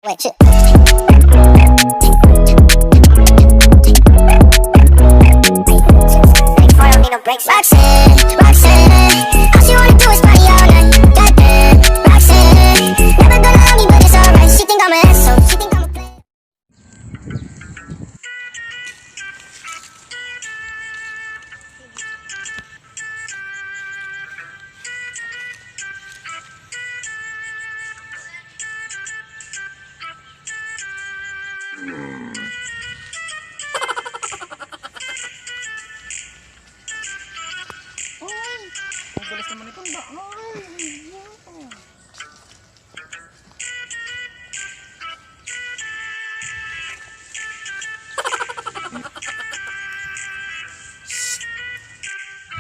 Wait, shit. Roxanne, Roxanne, all she wanna do is party all night. Goddamn, Roxanne, never gonna love me, but it's alright. She think I'm an asshole, she think I'm a player. Ang galas naman itong daan.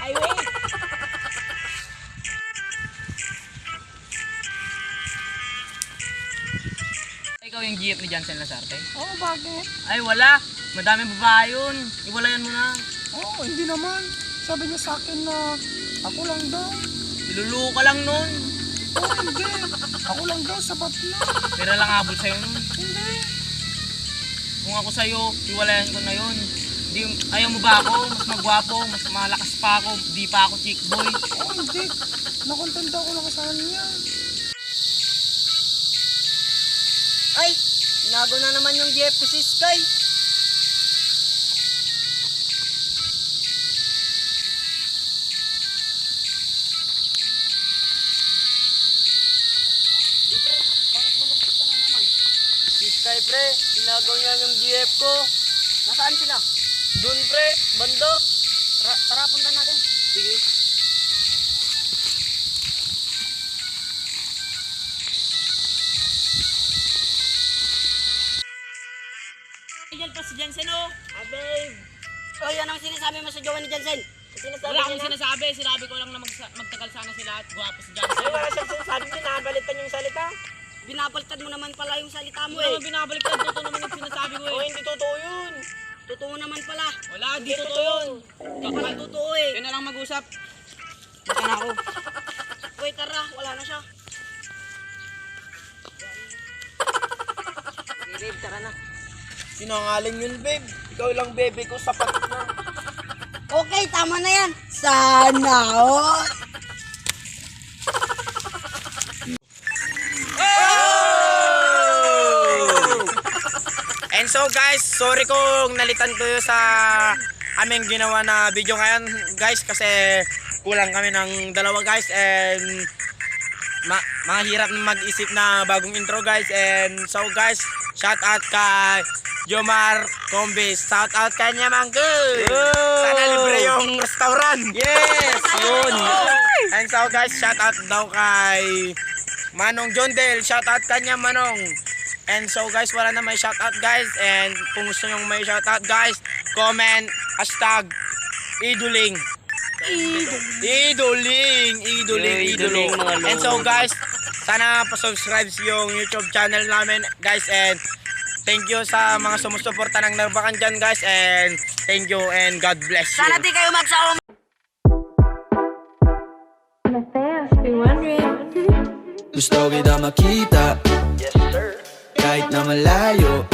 Ay, wait! Ikaw yung GF ni Jansen Lasarte? Oo, bakit? Ay, wala. Madaming babae yun. Iwalayan mo na. Oo, hindi naman. Sabi niya sa akin na ako lang daw. Iluluko ka lang nun. Oo, hindi. Ako lang daw, sapat na. Pera lang abot sa'yo nun. Hindi. Kung ako sa'yo, iwalayan ko na yun. Di, ayaw mo ba ako? Mas magwapo, mas malakas pa ako. Di pa ako chick boy. Oo, hindi. Nakontento ako lang sa kanya. Ay, inago na naman yung GF ko si Sky. Si Sky, pre, sinagaw niya yung GF ko. Nasaan sila? Doon, pre, bando. Tara, punta natin. Sige. Yan pa si Jansen, oh. Ah, babe. Oh, yan ang sinasabi mo sa jowa ni Jansen. Wala akong sinasabi. Sinabi ko lang na magtagal sana sila at gwapo si Jansen. Ay, wala siyang sinasabi, binabaliktad yung salita. Binabaliktad mo naman pala yung salita mo, Ano eh. naman binabaliktad? Totoo naman yung sinasabi ko, eh. Hindi totoo yun. Totoo naman pala. Wala, di totoo yun. Kapag totoo, eh. Kaya na lang mag-usap. Baka na ako. Wait, tara, wala na siya. Okay, babe, tara na. Sinangaling yun, babe. Ikaw lang, baby ko, sapat na. Okay, tama na yan. Sana, oh. And so guys, sorry kung nalitan ko sa aming ginawa na video ngayon guys kasi kulang kami ng dalawa guys and mahirap mag-isip na bagong intro guys. And so guys, shout out kay Jomar Combis, shout out kay Nyamanggoy. Sana libre yung restaurant. Yes, yun. And so guys, shout out daw kay Manong Jondel, shout out kanya Manong. And so guys, wala na may shoutout guys. And kung gusto nyo may shoutout guys, comment hashtag iduling. Iduling. And so guys, sana pa-subscribe yung YouTube channel namin guys. And thank you sa mga sumusuporta ng Narbakan dyan guys. And thank you and God bless you. Sana di kayo magsawa. Gusto kita makita, Yes sir. kahit na malayo.